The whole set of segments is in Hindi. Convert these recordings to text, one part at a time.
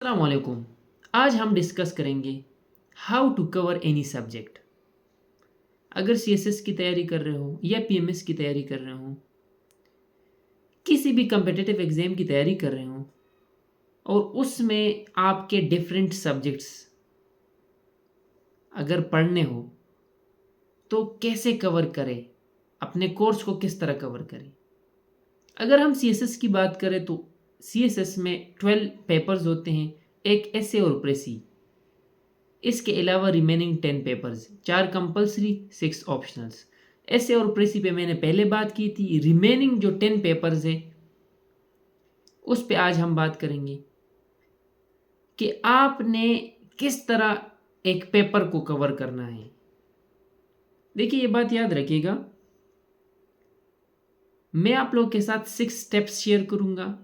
अस्सलाम वालेकुम। आज हम डिस्कस करेंगे how to cover any subject. अगर सीएसएस की तैयारी कर रहे हो या पीएमएस की तैयारी कर रहे हो, किसी भी कम्पिटिटिव एग्ज़ाम की तैयारी कर रहे हो और उसमें आपके डिफरेंट सब्जेक्ट्स अगर पढ़ने हो तो कैसे कवर करें, अपने कोर्स को किस तरह कवर करें। अगर हम सीएसएस की बात करें तो सीएसएस में 12 पेपर्स होते हैं, एक एसे और प्रेसी। इसके अलावा रिमेनिंग 10 पेपर्स, 4 कंपलसरी 6 ऑप्शनल्स। ऐसे और प्रेसी पे मैंने पहले बात की थी। रिमेनिंग जो 10 पेपर्स है उस पे आज हम बात करेंगे कि आपने किस तरह एक पेपर को कवर करना है। देखिए, ये बात याद रखिएगा, मैं आप लोगों के साथ 6 स्टेप्स शेयर करूंगा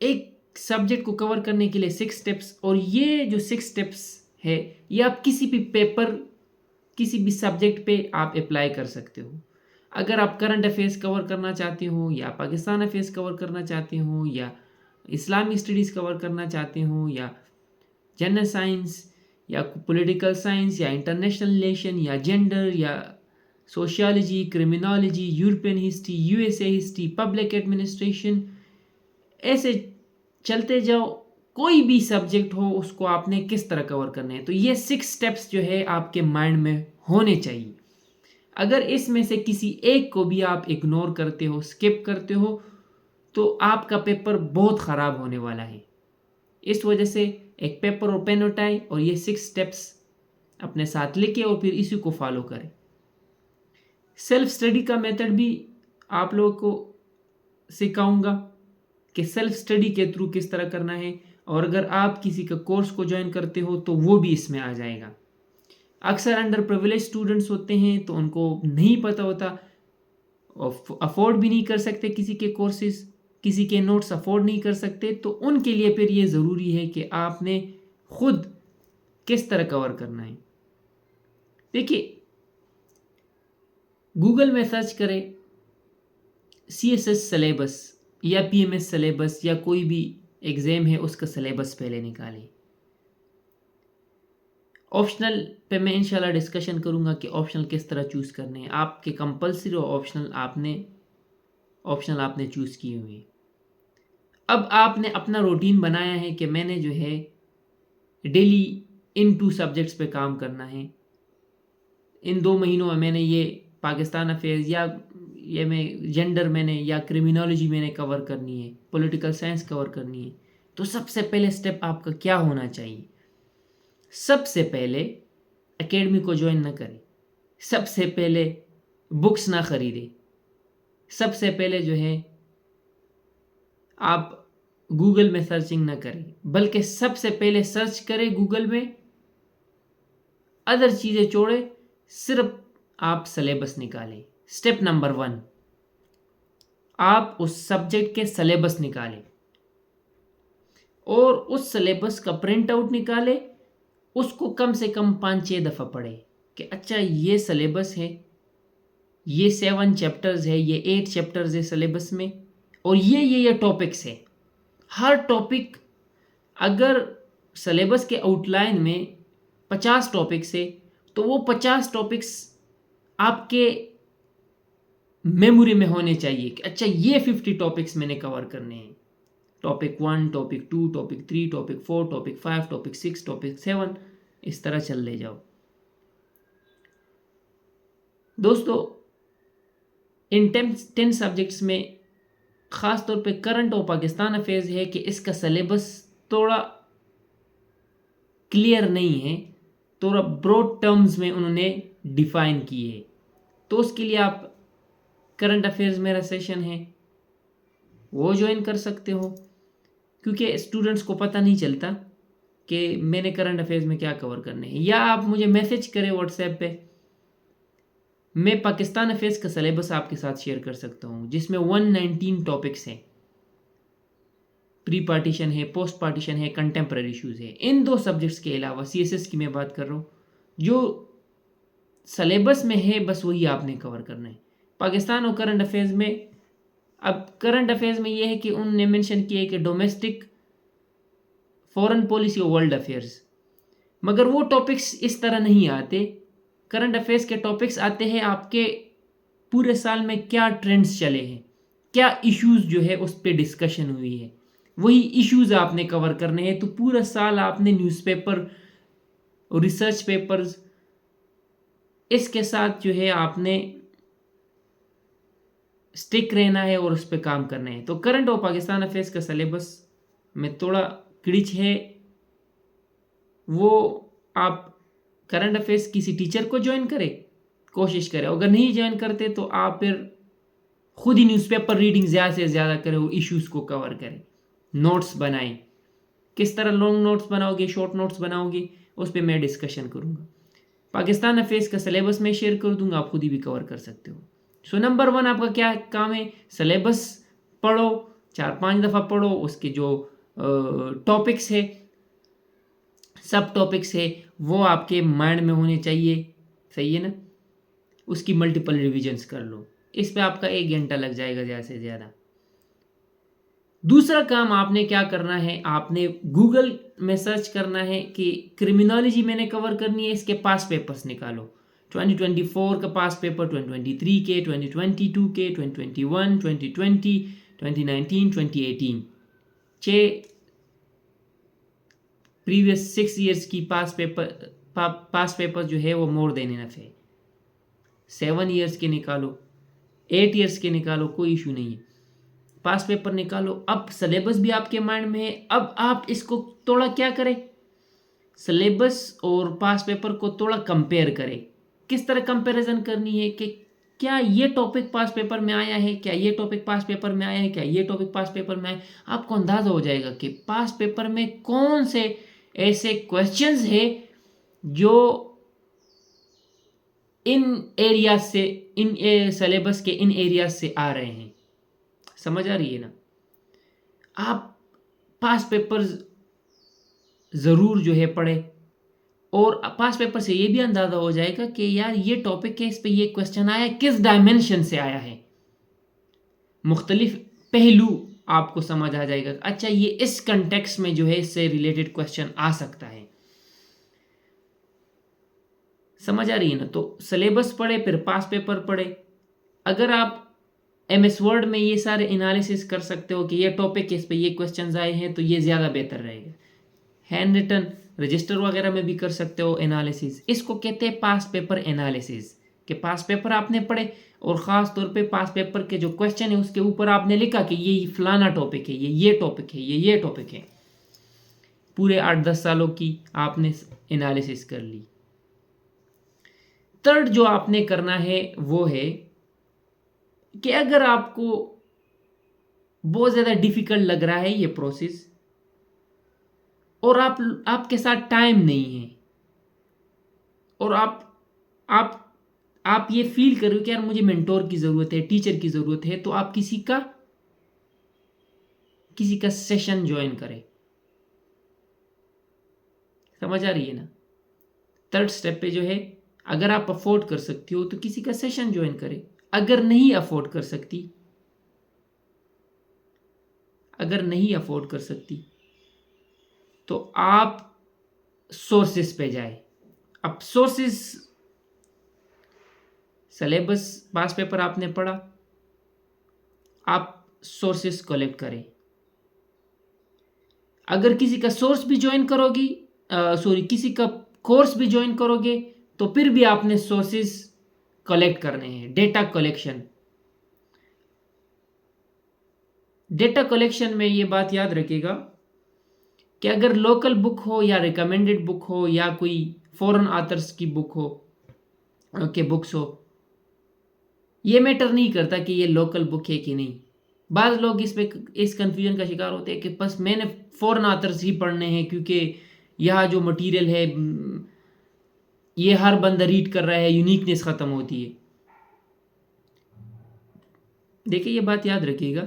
एक सब्जेक्ट को कवर करने के लिए। 6 स्टेप्स, और ये जो 6 स्टेप्स है ये आप किसी भी पेपर, किसी भी सब्जेक्ट पे आप अप्लाई कर सकते हो। अगर आप करंट अफेयर्स कवर करना चाहते हो, या पाकिस्तान अफेयर्स कवर करना चाहते हो, या इस्लामिक स्टडीज़ कवर करना चाहते हो, या जनरल साइंस, या पॉलिटिकल साइंस, या इंटरनेशनल रिलेशन, या जेंडर, या sociology, criminology, European history, USA history, public administration, ऐसे चलते जाओ, कोई भी सब्जेक्ट हो उसको आपने किस तरह कवर करना है। तो ये 6 स्टेप्स जो है आपके माइंड में होने चाहिए। अगर इसमें से किसी एक को भी आप इग्नोर करते हो, स्किप करते हो, तो आपका पेपर बहुत ख़राब होने वाला है। इस वजह से एक पेपर और पेन उठाएं और ये 6 स्टेप्स अपने साथ लेके और फिर इसी को फॉलो करें। सेल्फ स्टडी का मेथड भी आप लोगों को सिखाऊंगा कि सेल्फ स्टडी के थ्रू किस तरह करना है, और अगर आप किसी का कोर्स को ज्वाइन करते हो तो वो भी इसमें आ जाएगा। अक्सर अंडर प्रिविलेज स्टूडेंट्स होते हैं तो उनको नहीं पता होता, अफोर्ड भी नहीं कर सकते किसी के कोर्सेज, किसी के नोट्स अफोर्ड नहीं कर सकते, तो उनके लिए फिर ये ज़रूरी है कि आपने खुद किस तरह कवर करना है। देखिए, गूगल में सर्च करें सीएसएस सिलेबस या पीएमएस सिलेबस, या कोई भी एग्ज़ाम है उसका सिलेबस पहले निकालें। ऑप्शनल पे मैं इंशाल्लाह डिस्कशन करूंगा कि ऑप्शनल किस तरह चूज़ करने हैं। आपके कंपलसरी और ऑप्शनल आपने चूज़ किए हुए। अब आपने अपना रूटीन बनाया है कि मैंने जो है डेली इन 2 सब्जेक्ट्स पे काम करना है। इन 2 महीनों में मैंने ये पाकिस्तान अफेयर्स, या ये मैं जेंडर मैंने, या क्रिमिनोलॉजी मैंने कवर करनी है, पॉलिटिकल साइंस कवर करनी है। तो सबसे पहले स्टेप आपका क्या होना चाहिए? सबसे पहले एकेडमी को ज्वाइन ना करें, सबसे पहले बुक्स ना खरीदें, सबसे पहले जो है आप गूगल में सर्चिंग ना करें, बल्कि सबसे पहले सर्च करें गूगल में, अदर चीज़ें छोड़े, सिर्फ आप सिलेबस निकालें। स्टेप नंबर 1, आप उस सब्जेक्ट के सिलेबस निकालें और उस सिलेबस का प्रिंट आउट निकालें। उसको कम से कम 5-6 दफ़ा पढ़े कि अच्छा ये सिलेबस है, ये 7 चैप्टर्स है, ये 8 चैप्टर्स है सिलेबस में, और ये टॉपिक्स है। हर टॉपिक, अगर सिलेबस के आउटलाइन में 50 टॉपिक्स है तो वो 50 टॉपिक्स आपके मेमोरी में होने चाहिए कि अच्छा ये 50 टॉपिक्स मैंने कवर करने हैं। Topic 1, topic 2, topic 3, topic 4, topic 5, topic 6, topic 7, इस तरह चल ले जाओ। दोस्तों, इन 10 सब्जेक्ट्स में ख़ास तौर पे करंट और पाकिस्तान अफेयर्स है कि इसका सिलेबस थोड़ा क्लियर नहीं है, थोड़ा ब्रॉड टर्म्स में उन्होंने डिफ़ाइन किए है। तो उसके लिए आप करंट अफेयर्स मेरा सेशन है वो ज्वाइन कर सकते हो, क्योंकि स्टूडेंट्स को पता नहीं चलता कि मैंने करंट अफेयर्स में क्या कवर करने हैं। या आप मुझे मैसेज करें व्हाट्सएप पे, मैं पाकिस्तान अफेयर्स का सिलेबस आपके साथ शेयर कर सकता हूँ, जिसमें 119 टॉपिक्स हैं। प्री पार्टीशन है, पोस्ट पार्टीशन है, कंटेम्प्रेरी इश्यूज़ है। इन 2 सब्जेक्ट्स के अलावा सीएसएस की मैं बात कर रहा हूँ, जो सिलेबस में है बस वही आपने कवर करना है। पाकिस्तान और करंट अफेयर्स में, अब करंट अफेयर्स में ये है कि उन्होंने मेंशन किया है कि डोमेस्टिक फॉरेन पॉलिसी और वर्ल्ड अफेयर्स। मगर वो टॉपिक्स इस तरह नहीं आते। करंट अफेयर्स के टॉपिक्स आते हैं आपके पूरे साल में क्या ट्रेंड्स चले हैं, क्या इश्यूज जो है उस पर डिस्कशन हुई है, वही इश्यूज आपने कवर करने हैं। तो पूरा साल आपने न्यूज़पेपर और रिसर्च पेपर्स इसके साथ जो है आपने स्टिक रहना है और उस पर काम करना है। तो करंट और पाकिस्तान अफेयर्स का सिलेबस में थोड़ा क्लिच है। वो आप करंट अफेयर्स किसी टीचर को ज्वाइन करें, कोशिश करें। अगर नहीं ज्वाइन करते तो आप फिर खुद ही न्यूज़पेपर रीडिंग ज़्यादा से ज़्यादा करें और इश्यूज़ को कवर करें, नोट्स बनाएं। किस तरह लॉन्ग नोट्स बनाओगे, शॉर्ट नोट्स बनाओगे, उस पर मैं डिस्कशन करूँगा। पाकिस्तान अफेयर्स का सिलेबस मैं शेयर कर दूंगा, आप खुद ही भी कवर कर सकते हो। सो नंबर 1 आपका क्या काम है, सिलेबस पढ़ो, 4-5 दफ़ा पढ़ो। उसके जो टॉपिक्स है, सब टॉपिक्स है, वो आपके माइंड में होने चाहिए, सही है ना। उसकी मल्टीपल रिविजन्स कर लो। इस पे आपका 1 घंटा लग जाएगा ज़्यादा से ज़्यादा। दूसरा काम आपने क्या करना है, आपने गूगल में सर्च करना है कि क्रिमिनोलॉजी मैंने कवर करनी है, इसके पास पेपर्स निकालो। 2024 का पास पेपर, 2023 के, 2022 के, 2021, 2020, 2019, 2018, 6 प्रीवियस 6 ईयर्स की पास पेपर जो है वो मोर देन इनफ है। 7 ईयर्स के निकालो, 8 ईयर्स के निकालो, कोई इशू नहीं है। पास पेपर निकालो। अब सिलेबस भी आपके माइंड में है। अब आप इसको थोड़ा क्या करें, सिलेबस और पास पेपर को थोड़ा कंपेयर करें। किस तरह कंपैरिजन करनी है कि क्या ये टॉपिक पास पेपर में आया है, क्या ये टॉपिक पास पेपर में आया है, क्या ये टॉपिक पास पेपर में आया है। आपको अंदाजा हो जाएगा कि पास पेपर में कौन से ऐसे क्वेश्चंस है जो इन एरियाज से, इन सिलेबस के इन एरियाज से आ रहे हैं। समझ आ रही है ना। आप पास पेपर ज़रूर जो है पढ़े, और पास पेपर से ये भी अंदाज़ा हो जाएगा कि यार ये टॉपिक है, इस पे ये क्वेश्चन आया है, किस डायमेंशन से आया है। मुख्तलिफ पहलू आपको समझ आ जाएगा, अच्छा ये इस कंटेक्स्ट में जो है इससे रिलेटेड क्वेश्चन आ सकता है। समझ आ रही है ना। तो सिलेबस पढ़े, फिर पास पेपर पढ़े। अगर आप MS वर्ड में ये सारे एनालिसिस कर सकते हो कि ये टॉपिक इस पे ये क्वेश्चंस आए हैं, तो ये ज़्यादा बेहतर रहेगा। हैंड रिटन रजिस्टर वगैरह में भी कर सकते हो एनालिसिस। इसको कहते हैं पास पेपर एनालिसिस, कि पास पेपर आपने पढ़े और ख़ास तौर पे पास पेपर के जो क्वेश्चन है उसके ऊपर आपने लिखा कि ये फलाना टॉपिक है, ये टॉपिक है, ये टॉपिक है। पूरे 8-10 सालों की आपने एनालिसिस कर ली। थर्ड जो आपने करना है वो है कि अगर आपको बहुत ज़्यादा डिफिकल्ट लग रहा है ये प्रोसेस और आपके साथ टाइम नहीं है, और आप ये फील कर रहे हो कि यार मुझे मेंटोर की ज़रूरत है, टीचर की ज़रूरत है, तो आप किसी का सेशन ज्वाइन करें। समझ आ रही है ना। थर्ड स्टेप पे जो है, अगर आप अफोर्ड कर सकती हो तो किसी का सेशन ज्वाइन करें। अगर नहीं अफोर्ड कर सकती तो आप सोर्सेस पे जाए। अब सोर्सेस, सिलेबस पास पेपर आपने पढ़ा, आप सोर्सेस कलेक्ट करें। अगर किसी का सोर्स भी ज्वाइन करोगी, किसी का कोर्स भी ज्वाइन करोगे, तो फिर भी आपने सोर्सेस कलेक्ट करने हैं। डेटा कलेक्शन में ये बात याद रखिएगा कि अगर लोकल बुक हो या रिकमेंडेड बुक हो या कोई फॉरेन ऑथर्स की बुक हो, बुक्स हो, ये मैटर नहीं करता कि ये लोकल बुक है कि नहीं। बाद लोग इस कंफ्यूजन का शिकार होते हैं कि बस मैंने फॉरेन ऑथर्स ही पढ़ने हैं क्योंकि यहाँ जो मटेरियल है ये हर बंदा रीड कर रहा है, यूनिकनेस ख़त्म होती है। देखिए ये बात याद रखिएगा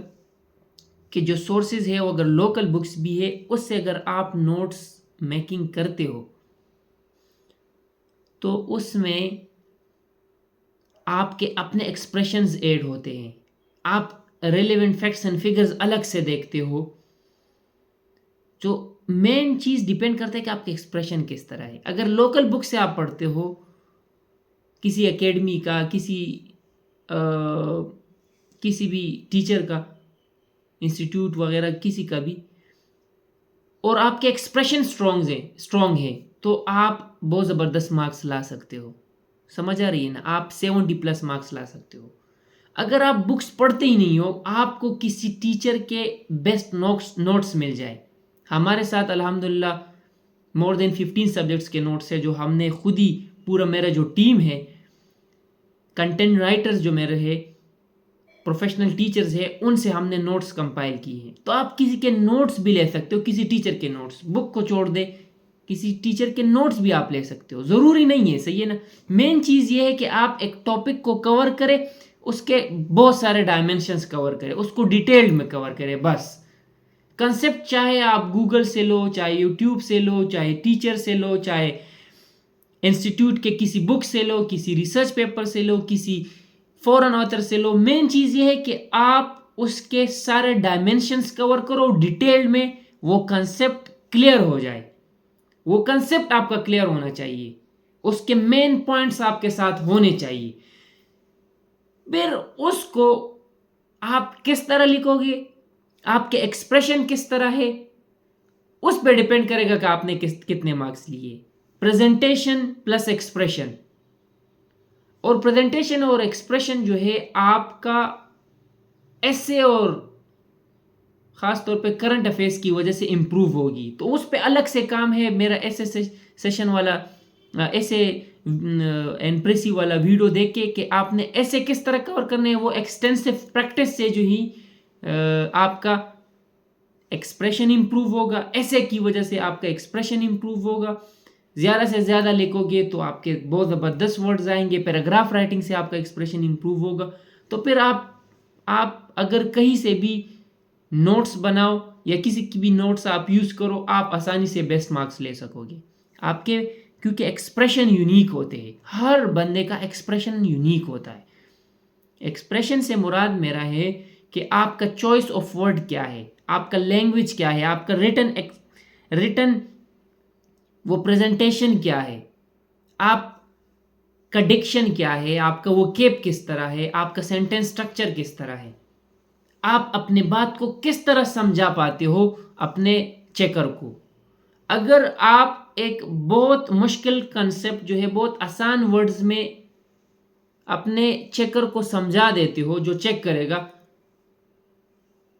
कि जो सोर्सेज है वो अगर लोकल बुक्स भी है, उससे अगर आप नोट्स मेकिंग करते हो तो उसमें आपके अपने एक्सप्रेशंस ऐड होते हैं। आप रेलेवेंट फैक्ट्स एंड फिगर्स अलग से देखते हो। जो मेन चीज़ डिपेंड करता है कि आपका एक्सप्रेशन किस तरह है। अगर लोकल बुक से आप पढ़ते हो, किसी एकेडमी का, किसी भी टीचर का, इंस्टीट्यूट वगैरह किसी का भी, और आपके एक्सप्रेशन स्ट्रॉन्ग है तो आप बहुत ज़बरदस्त मार्क्स ला सकते हो। समझ आ रही है ना? आप 70+ मार्क्स ला सकते हो। अगर आप बुक्स पढ़ते ही नहीं हो, आपको किसी टीचर के बेस्ट नोट्स मिल जाए। हमारे साथ अल्हम्दुलिल्लाह मोर देन 15 सब्जेक्ट्स के नोट्स है जो हमने खुद ही, पूरा मेरा जो टीम है, कंटेंट राइटर्स जो मेरे है, प्रोफेशनल टीचर्स है, उनसे हमने नोट्स कंपाइल किए हैं। तो आप किसी के नोट्स भी ले सकते हो, किसी टीचर के नोट्स, बुक को छोड़ दे किसी टीचर के नोट्स भी आप ले सकते हो। ज़रूरी नहीं है, सही है ना? मेन चीज़ ये है कि आप एक टॉपिक को कवर करें, उसके बहुत सारे डायमेंशंस कवर करें, उसको डिटेल्ड में कवर करें। बस कंसेप्ट चाहे आप गूगल से लो, चाहे यूट्यूब से लो, चाहे टीचर से लो, चाहे इंस्टीट्यूट के किसी बुक से लो, किसी रिसर्च पेपर से लो, किसी फॉरेन ऑथर से लो, मेन चीज़ ये है कि आप उसके सारे डायमेंशंस कवर करो डिटेल्ड में, वो कंसेप्ट क्लियर हो जाए। वो कंसेप्ट आपका क्लियर होना चाहिए, उसके मेन पॉइंट्स आपके साथ होने चाहिए। फिर उसको आप किस तरह लिखोगे, आपके एक्सप्रेशन किस तरह है, उस पर डिपेंड करेगा कि आपने कितने मार्क्स लिए। प्रेजेंटेशन प्लस एक्सप्रेशन, और प्रेजेंटेशन और एक्सप्रेशन जो है आपका ऐसे और ख़ास तौर पे करंट अफेयर्स की वजह से इम्प्रूव होगी। तो उस पे अलग से काम है मेरा, ऐसे सेशन वाला, ऐसे एनप्रेसी वाला वीडियो देख के कि आपने ऐसे किस तरह कवर करने हैं। वो एक्सटेंसिव प्रैक्टिस से जो ही आपका एक्सप्रेशन इम्प्रूव होगा, ऐसे की वजह से आपका एक्सप्रेशन इम्प्रूव होगा। ज़्यादा से ज़्यादा लिखोगे तो आपके बहुत ज़बरदस्त वर्ड्स आएंगे। पैराग्राफ राइटिंग से आपका एक्सप्रेशन इम्प्रूव होगा। तो फिर आप अगर कहीं से भी नोट्स बनाओ या किसी की भी नोट्स आप यूज़ करो, आप आसानी से बेस्ट मार्क्स ले सकोगे आपके, क्योंकि एक्सप्रेशन यूनिक होते हैं। हर बंदे का एक्सप्रेशन यूनिक होता है। एक्सप्रेशन से मुराद मेरा है कि आपका चॉइस ऑफ वर्ड क्या है, आपका लैंग्वेज क्या है, आपका रिटन वो प्रेजेंटेशन क्या है, आपका डिक्शन क्या है, आपका वो केप किस तरह है, आपका सेंटेंस स्ट्रक्चर किस तरह है, आप अपने बात को किस तरह समझा पाते हो अपने चेकर को। अगर आप एक बहुत मुश्किल कंसेप्ट जो है बहुत आसान वर्ड्स में अपने चेकर को समझा देते हो जो चेक करेगा,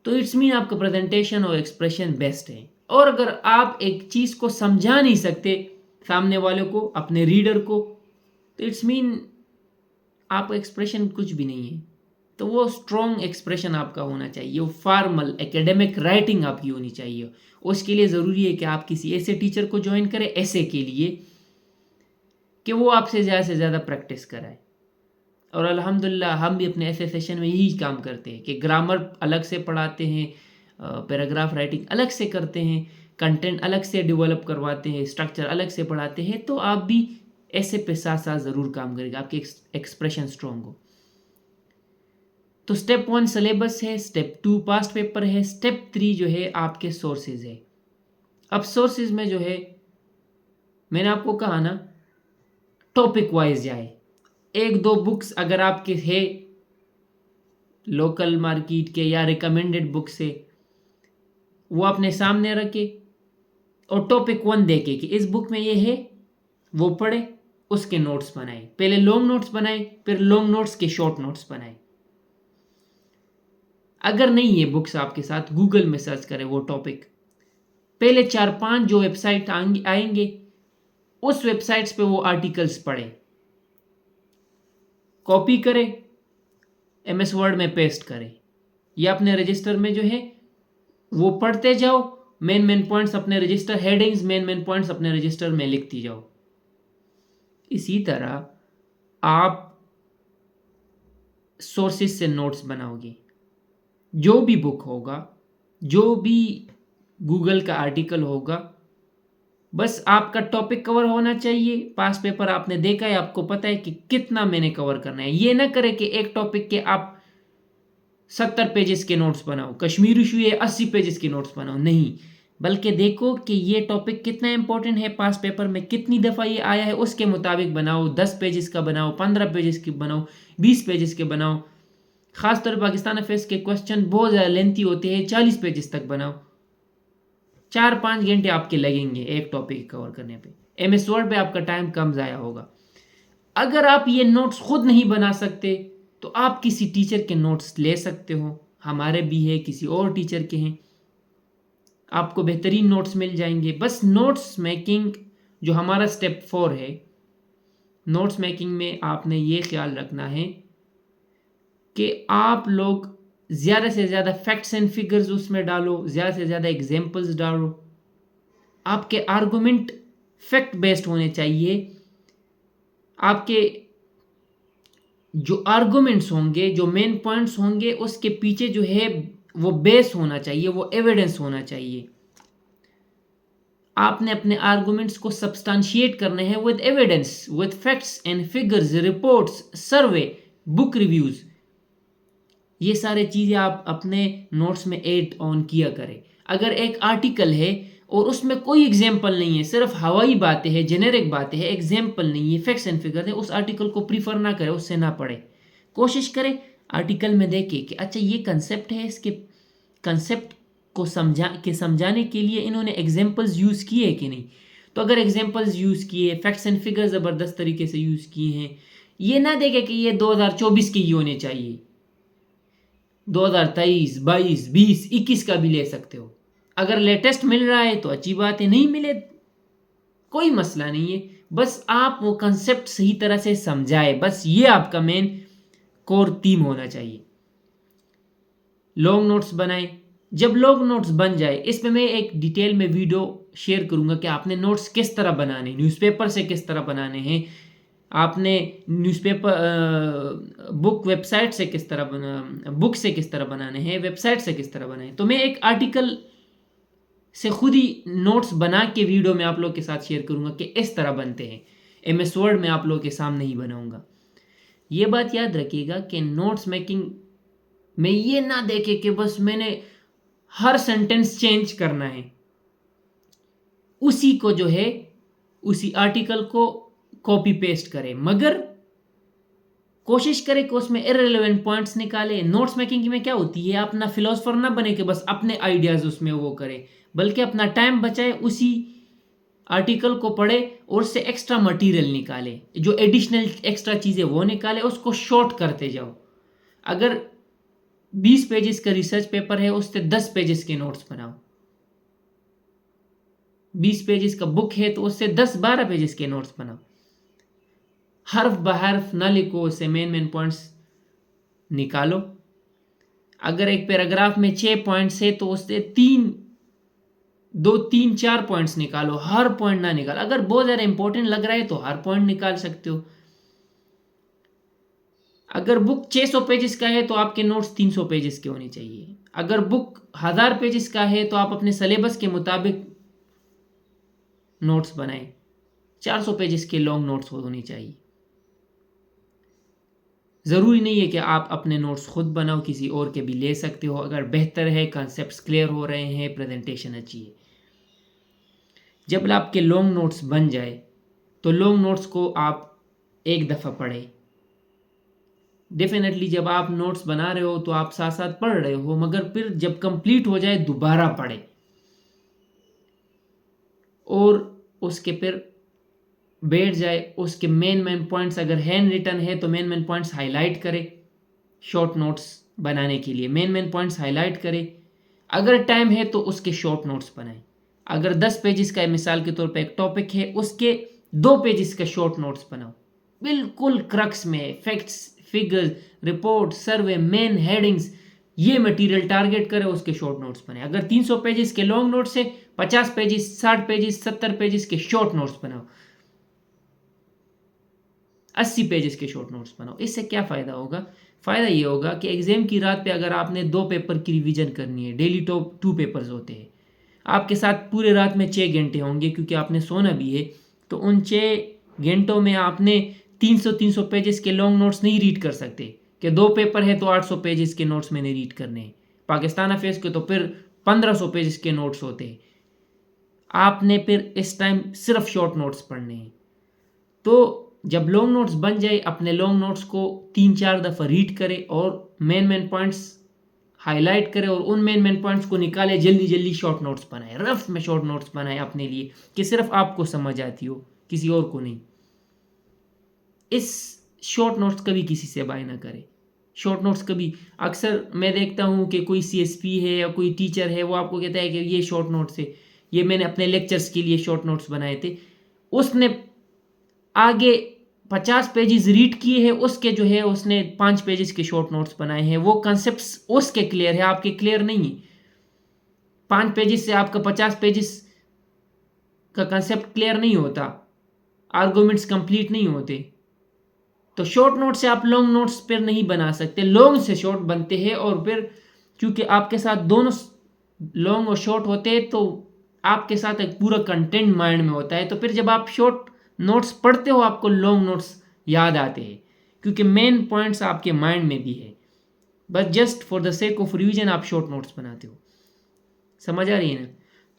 तो इट्स मीन आपका प्रेजेंटेशन और एक्सप्रेशन बेस्ट है। और अगर आप एक चीज़ को समझा नहीं सकते सामने वाले को, अपने रीडर को, तो इट्स मीन आपका एक्सप्रेशन कुछ भी नहीं है। तो वो स्ट्रॉन्ग एक्सप्रेशन आपका होना चाहिए, वो फॉर्मल एकेडमिक राइटिंग आपकी होनी चाहिए। उसके लिए ज़रूरी है कि आप किसी ऐसे टीचर को ज्वाइन करें ऐसे के लिए कि वो आपसे ज़्यादा से ज़्यादा प्रैक्टिस कराए। और अल्हम्दुलिल्लाह हम भी अपने ऐसे सेशन में यही काम करते हैं कि ग्रामर अलग से पढ़ाते हैं, पैराग्राफ राइटिंग अलग से करते हैं, कंटेंट अलग से डेवलप करवाते हैं, स्ट्रक्चर अलग से पढ़ाते हैं। तो आप भी ऐसे पे साथ साथ ज़रूर काम करेगा, आपकी एक्सप्रेशन स्ट्रॉन्ग हो। तो स्टेप 1 सिलेबस है, स्टेप 2 पास्ट पेपर है, स्टेप 3 जो है आपके सोर्सेज है। अब सोर्सेज में जो है मैंने आपको कहा ना, टॉपिक वाइज जाए। 1-2 बुक्स अगर आपके है लोकल मार्केट के या रिकमेंडेड बुक से, वो अपने सामने रखे और टॉपिक 1 देखे कि इस बुक में ये है, वो पढ़े, उसके नोट्स बनाए। पहले लॉन्ग नोट्स बनाए, फिर लॉन्ग नोट्स के शॉर्ट नोट्स बनाए। अगर नहीं है बुक्स आपके साथ, गूगल में सर्च करें वो टॉपिक। पहले 4-5 जो वेबसाइट आएंगे उस वेबसाइट्स पे वो आर्टिकल्स पढ़े, कॉपी करें, MS वर्ड में पेस्ट करें, या अपने रजिस्टर में जो है वो पढ़ते जाओ। मेन पॉइंट्स अपने रजिस्टर, हेडिंग्स मेन पॉइंट्स अपने रजिस्टर में लिखती जाओ। इसी तरह आप सोर्सेज से नोट्स बनाओगे। जो भी बुक होगा, जो भी गूगल का आर्टिकल होगा, बस आपका टॉपिक कवर होना चाहिए। पास पेपर आपने देखा है, आपको पता है कि कितना मैंने कवर करना है। ये ना करे कि एक टॉपिक के आप 70 पेजेस के नोट्स बनाओ, कश्मीर इशू है 80 पेजेस के नोट्स बनाओ। नहीं, बल्कि देखो कि ये टॉपिक कितना इंपॉर्टेंट है, पास पेपर में कितनी दफ़ा ये आया है, उसके मुताबिक बनाओ। 10 पेजेस का बनाओ, 15 पेजेस की बनाओ, 20 पेजेस के बनाओ। खासतौर पर पाकिस्तान अफेयर्स के क्वेश्चन बहुत ज़्यादा लेंथी होते हैं, 40 पेजेस तक बनाओ। 4-5 घंटे आपके लगेंगे एक टॉपिक कवर करने पे। MS वर्ड पे आपका टाइम कम ज़ाया होगा। अगर आप ये नोट्स खुद नहीं बना सकते तो आप किसी टीचर के नोट्स ले सकते हो, हमारे भी है, किसी और टीचर के हैं, आपको बेहतरीन नोट्स मिल जाएंगे। बस नोट्स मेकिंग जो हमारा स्टेप 4 है, नोट्स मेकिंग में आपने ये ख्याल रखना है कि आप लोग ज़्यादा से ज़्यादा फैक्ट्स एंड फिगर्स उसमें डालो, ज़्यादा से ज़्यादा एग्जाम्पल्स डालो। आपके आर्गुमेंट फैक्ट बेस्ड होने चाहिए। आपके जो आर्गुमेंट्स होंगे, जो मेन पॉइंट्स होंगे, उसके पीछे जो है वो बेस होना चाहिए, वो एविडेंस होना चाहिए। आपने अपने आर्गुमेंट्स को सब्सटेंशिएट करने हैं with evidence, with facts and figures, reports, survey, book reviews. ये सारे चीज़ें आप अपने नोट्स में ऐड ऑन किया करें। अगर एक आर्टिकल है और उसमें कोई एग्जाम्पल नहीं है, सिर्फ हवाई बातें हैं, जेनेरिक बातें हैं, एग्जाम्पल नहीं है, फैक्ट्स एंड फिगर है, उस आर्टिकल को प्रीफर ना करें, उससे ना पढ़े। कोशिश करें आर्टिकल में देखें कि अच्छा ये कंसेप्ट है, इसके कंसेप्ट को समझाने के लिए इन्होंने एग्जाम्पल्स यूज़ किए कि नहीं। तो अगर एग्जाम्पल्स यूज़ किए, फैक्ट्स एंड फिगर ज़बरदस्त तरीके से यूज़ किए हैं, ये ना देखें कि ये 2024 के ही होने चाहिए, 2023, 22, 20, 21 का भी ले सकते हो। अगर लेटेस्ट मिल रहा है तो अच्छी बात है, नहीं मिले कोई मसला नहीं है। बस आप वो कंसेप्ट सही तरह से समझाए, बस ये आपका मेन कोर थीम होना चाहिए। लॉन्ग नोट्स बनाएं। जब लॉन्ग नोट्स बन जाए, इसमें मैं एक डिटेल में वीडियो शेयर करूंगा कि आपने नोट्स किस तरह बनाने, न्यूज़पेपर से किस तरह बनाने हैं, आपने न्यूज़पेपर बुक वेबसाइट से किस तरह बना, बुक से किस तरह बनाने हैं, वेबसाइट से किस तरह बनाए। तो मैं एक आर्टिकल से खुद ही नोट्स बना के वीडियो में आप लोग के साथ शेयर करूंगा कि इस तरह बनते हैं। MS वर्ड में आप लोग के सामने ही बनाऊंगा। ये बात याद रखिएगा कि नोट्स मेकिंग में ये ना देखे कि बस मैंने हर सेंटेंस चेंज करना है, उसी को जो है उसी आर्टिकल को कॉपी पेस्ट करें, मगर कोशिश करें कि उसमें इररिलेवेंट पॉइंट्स निकाले। नोट्स मेकिंग में क्या होती है, अपना फिलोसफर ना बने कि बस अपने आइडियाज उसमें वो करे, बल्कि अपना टाइम बचाए, उसी आर्टिकल को पढ़े और उससे एक्स्ट्रा मटेरियल निकाले, जो एडिशनल एक्स्ट्रा चीज़ें वो निकाले, उसको शॉर्ट करते जाओ। अगर 20 पेजेस का रिसर्च पेपर है, उससे 10 पेजेस के नोट्स बनाओ। 20 पेजेस का बुक है तो उससे 10-12 पेजेस के नोट्स बनाओ। हर्फ बहर्फ ना लिखो, उससे मेन पॉइंट्स निकालो। अगर एक पैराग्राफ में 6 पॉइंट्स है तो उससे 3-4 पॉइंट्स निकालो, हर पॉइंट ना निकालो। अगर बहुत ज़्यादा इंपॉर्टेंट लग रहा है तो हर पॉइंट निकाल सकते हो। अगर बुक 600 पेजेस का है तो आपके नोट्स 300 पेजेस के होने चाहिए। अगर बुक 1000 पेजेस का है तो आप अपने सिलेबस के मुताबिक नोट्स बनाएं। 400 पेजेस के लॉन्ग नोट्स होने चाहिए। ज़रूरी नहीं है कि आप अपने नोट्स खुद बनाओ, किसी और के भी ले सकते हो अगर बेहतर है, कॉन्सेप्ट्स क्लियर हो रहे हैं, प्रेजेंटेशन अच्छी है। जब आपके लॉन्ग नोट्स बन जाए तो लॉन्ग नोट्स को आप एक दफ़ा पढ़ें। डेफिनेटली जब आप नोट्स बना रहे हो तो आप साथ साथ पढ़ रहे हो, मगर फिर जब कंप्लीट हो जाए दोबारा पढ़ें और उसके फिर बैठ जाए। उसके मेन पॉइंट्स अगर हैंड रिटन है तो मेन पॉइंट्स हाईलाइट करें। शॉर्ट नोट्स बनाने के लिए मेन पॉइंट्स हाईलाइट करें। अगर टाइम है तो उसके शॉर्ट नोट्स बनाएं। अगर 10 पेजेस का मिसाल के तौर पे एक टॉपिक है, उसके 2 पेजेस का शॉर्ट नोट्स बनाओ, बिल्कुल क्रक्स में फैक्ट्स, फिगर्स, रिपोर्ट, सर्वे, मेन हेडिंग्स, ये मटेरियल टारगेट करें, उसके शॉर्ट नोट्स बने। अगर 300 पेजेस के लॉन्ग नोट्स है, 50 पेजेस, 60 पेजेस, 70 पेजेस के शॉर्ट नोट्स बनाओ, 80 पेजेस के शॉर्ट नोट्स बनाओ। इससे क्या फ़ायदा होगा? फ़ायदा ये होगा कि एग्ज़ाम की रात पे अगर आपने 2 पेपर की रिवीजन करनी है, डेली टॉप 2 पेपर्स होते हैं, आपके साथ पूरे रात में 6 घंटे होंगे क्योंकि आपने सोना भी है। तो उन 6 घंटों में आपने 300 पेजेस के लॉन्ग नोट्स नहीं रीड कर सकते कि 2 पेपर है तो 800 पेजेस के नोट्स मैंने रीड करने हैं। पाकिस्तान अफेयर्स के तो फिर 1500 पेजेस के नोट्स होते हैं। आपने फिर इस टाइम सिर्फ शॉर्ट नोट्स पढ़ने हैं। तो जब लॉन्ग नोट्स बन जाए, अपने लॉन्ग नोट्स को 3-4 दफ़ा रीड करें और मेन पॉइंट्स हाईलाइट करें और उन मेन पॉइंट्स को निकाले, जल्दी जल्दी शॉर्ट नोट्स बनाए, रफ में शॉर्ट नोट्स बनाए अपने लिए कि सिर्फ आपको समझ आती हो, किसी और को नहीं। इस शॉर्ट नोट्स कभी किसी से बाय ना करें। शॉर्ट नोट्स कभी, अक्सर मैं देखता हूँ कि कोई CSP है या कोई टीचर है, वो आपको कहता है कि ये शॉर्ट नोट्स है, ये मैंने अपने लेक्चर्स के लिए शॉर्ट नोट्स बनाए थे। उसने आगे 50 पेजेस रीड किए हैं, उसके जो है उसने 5 पेजेस के शॉर्ट नोट्स बनाए हैं। वो कंसेप्ट्स उसके क्लियर है, आपके क्लियर नहीं है। 5 पेजेस से आपका 50 पेजेस का कंसेप्ट क्लियर नहीं होता, आर्गुमेंट्स कंप्लीट नहीं होते। तो शॉर्ट नोट से आप लॉन्ग नोट्स पर नहीं बना सकते, लॉन्ग से शॉर्ट बनते हैं। और फिर क्योंकि आपके साथ दोनों लॉन्ग और शॉर्ट होते हैं, तो आपके साथ एक पूरा कंटेंट माइंड में होता है। तो फिर जब आप शॉर्ट नोट्स पढ़ते हो, आपको लॉन्ग नोट्स याद आते हैं, क्योंकि मेन पॉइंट्स आपके माइंड में भी है। बस just for the sake of revision आप शॉर्ट नोट्स बनाते हो। समझ आ रही है ना?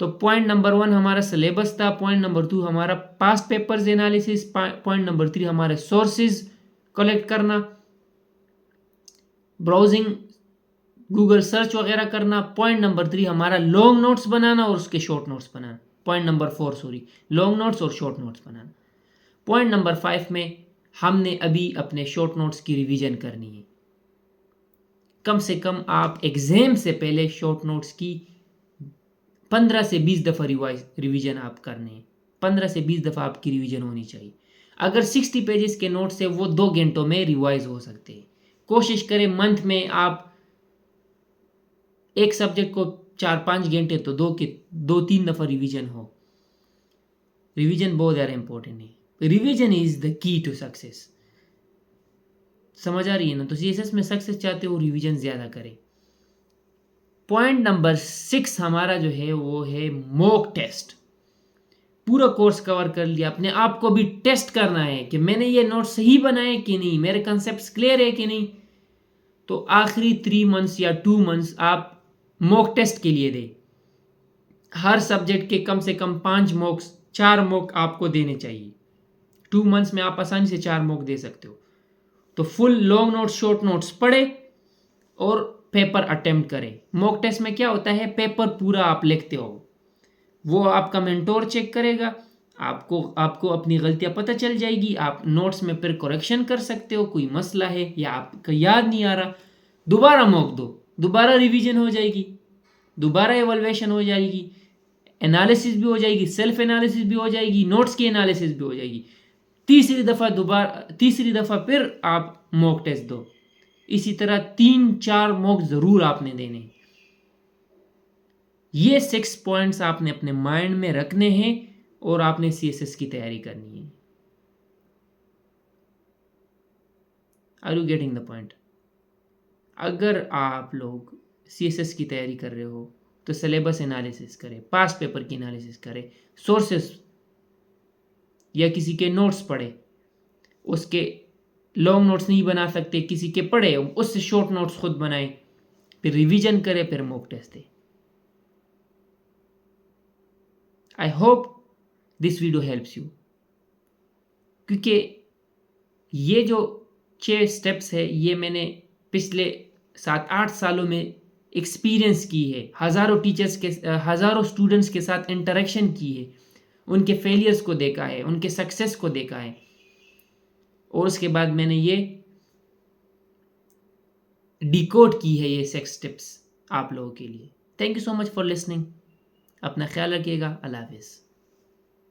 तो पॉइंट नंबर 1 हमारा सिलेबस था, पॉइंट नंबर 2 हमारा past papers analysis, point number 3 हमारे सोर्सेज कलेक्ट करना, ब्राउजिंग, गूगल सर्च वगैरह करना। पॉइंट नंबर 3 हमारा लॉन्ग नोट्स बनाना और उसके शॉर्ट नोट्स बनाना। Point number 4 sorry, long notes और शॉर्ट नोट्स बनाना। पॉइंट नंबर 5 में हमने अभी अपने शॉर्ट नोट्स की रिवीजन करनी है। कम से कम आप एग्जाम से पहले शॉर्ट नोट्स की 15 से 20 दफ़ा रिवीजन आप करने हैं। 15 से 20 दफ़ा आपकी रिवीजन होनी चाहिए। अगर 60 पेजेस के नोट्स है, वो 2 घंटों में रिवाइज हो सकते हैं। कोशिश करें मंथ में आप एक सब्जेक्ट को 4-5 घंटे, तो 2-3 दफ़ा रिवीजन हो। रिवीजन बहुत ज़्यादा इंपॉर्टेंट है। Revision is the key to success. समझ आ रही है ना? तो CSS में सक्सेस चाहते हो, रिवीजन ज़्यादा करें। पॉइंट नंबर 6 हमारा जो है वो है मॉक टेस्ट। पूरा कोर्स कवर कर लिया, अपने आप को भी टेस्ट करना है कि मैंने ये नोट सही बनाए कि नहीं, मेरे कंसेप्ट्स क्लियर है कि नहीं। तो आखिरी 3 मंथ्स या 2 मंथ्स आप मॉक टेस्ट के लिए दें। हर सब्जेक्ट के कम से कम 4 मॉक आपको देने चाहिए। 2 मंथ्स में आप आसानी से 4 मॉक दे सकते हो। तो full long notes short notes पढ़े और पेपर अटेम्प्ट करें। मॉक टेस्ट में क्या होता है, पेपर पूरा आप लिखते हो, वो आपका मेंटोर चेक करेगा, आपको अपनी गलतियां पता चल जाएगी। आप नोट्स में फिर करेक्शन कर सकते हो, कोई मसला है या आपको याद नहीं आ रहा, दोबारा मॉक दो, दोबारा रिवीजन हो जाएगी, दोबारा एवल्युएशन हो जाएगी, एनालिसिस भी हो जाएगी, सेल्फ एनालिसिस भी हो जाएगी, नोट्स की एनालिसिस भी हो जाएगी। तीसरी दफ़ा फिर आप मॉक टेस्ट दो। इसी तरह 3-4 मॉक ज़रूर आपने देने। ये 6 पॉइंट्स आपने अपने माइंड में रखने हैं और आपने CSS की तैयारी करनी है। Are you getting the point? अगर आप लोग CSS की तैयारी कर रहे हो तो सिलेबस एनालिसिस करें, पास्ट पेपर की एनालिसिस करें, सोर्सेस या किसी के नोट्स पढ़े, उसके लॉन्ग नोट्स नहीं बना सकते, किसी के पढ़े, उससे शॉर्ट नोट्स खुद बनाए, फिर रिवीजन करें, फिर मॉक टेस्ट दें। I hope this video helps you, क्योंकि ये जो 6 स्टेप्स है ये मैंने पिछले 7-8 सालों में एक्सपीरियंस की है। हज़ारों स्टूडेंट्स के साथ इंटरेक्शन की है, उनके फेलियर्स को देखा है, उनके सक्सेस को देखा है, और उसके बाद मैंने ये डिकोड की है ये 6 स्टेप्स आप लोगों के लिए। Thank you so much for listening. अपना ख्याल रखिएगा। अल्लाह हाफिज़।